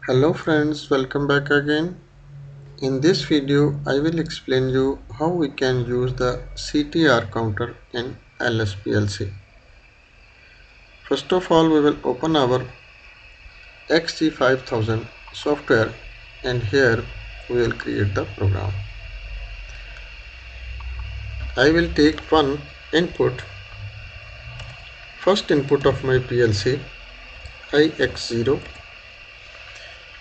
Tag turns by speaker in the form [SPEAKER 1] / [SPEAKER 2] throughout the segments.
[SPEAKER 1] Hello friends, welcome back again. In this video, I will explain you how we can use the CTR counter in LS PLC. First of all, we will open our XE5000 software and here we will create the program. I will take one input, first input of my PLC, IX0,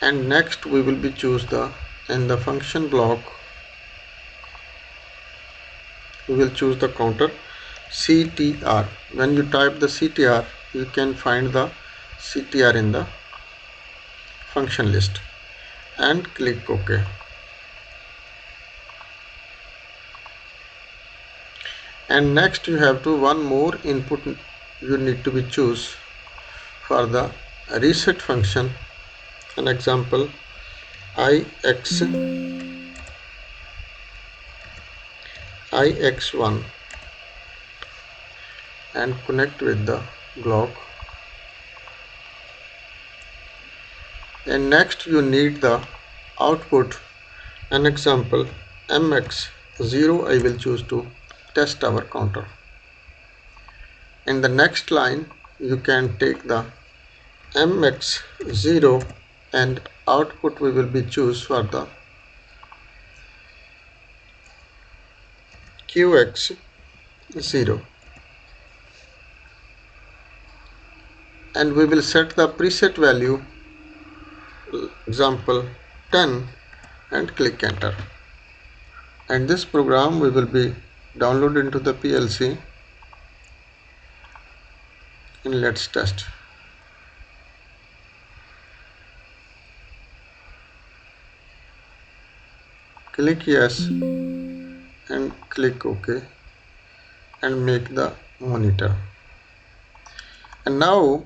[SPEAKER 1] and next we will be choose in the function block we will choose the counter CTR. When you type the CTR, you can find the CTR in the function list and click OK. And next you have to one more input you need to be choose for the reset function. An example IX1 and connect with the block. And next you need the output. An example MX0 I will choose to test our counter. In the next line you can take the MX0 and output we will be choose for the QX0 and we will set the preset value, example 10, and click enter. And this program we will be download into the PLC and let's test. Click yes and click OK and make the monitor. And now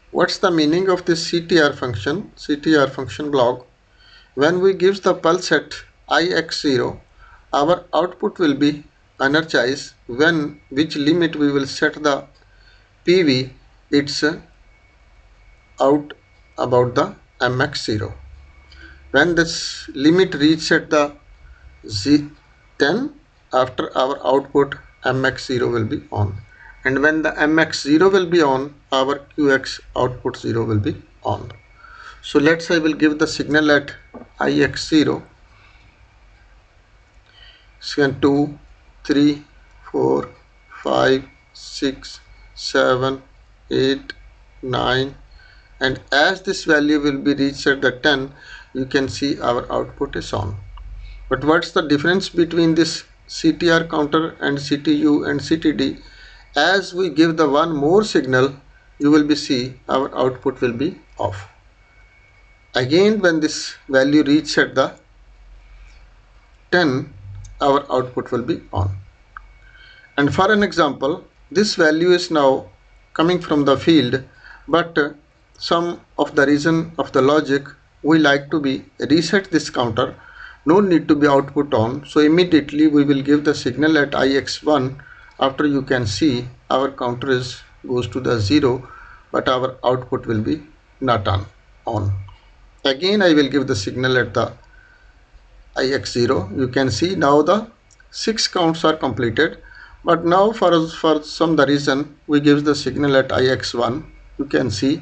[SPEAKER 1] what's the meaning of this CTR function block? When we give the pulse at IX0, our output will be energized when which limit we will set the PV it's out about the MX0. When this limit reaches at the 10, after our output MX0 will be on, and when the MX0 will be on, our QX output 0 will be on. So let's I will give the signal at IX0. 2, 3, 4, 5, 6, 7, 8, 9, and as this value will be reached at the 10, you can see our output is on. But what's the difference between this CTR counter and CTU and CTD? As we give the one more signal, you will be see our output will be off. Again, when this value reaches at the 10, our output will be on. And for an example, this value is now coming from the field, but some of the reason of the logic we like to be reset this counter. No need to be output on, so immediately we will give the signal at IX1. After you can see our counter is goes to the 0, but our output will be not on. Again I will give the signal at the IX0. You can see now the 6 counts are completed, but now for some the reason we give the signal at IX1. You can see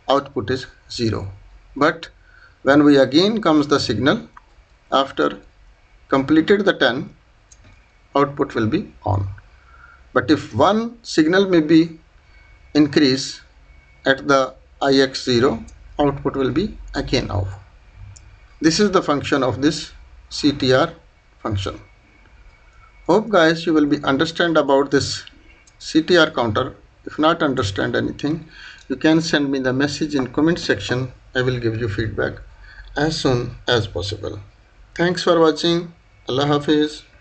[SPEAKER 1] output is 0, but when we again comes the signal after completed the 10, output will be on. But if one signal may be increase at the IX0, output will be again off. This is the function of this CTR function. Hope guys you will be understand about this CTR counter. If not understand anything, you can send me the message in comment section. I will give you feedback as soon as possible. Thanks for watching. Allah Hafiz.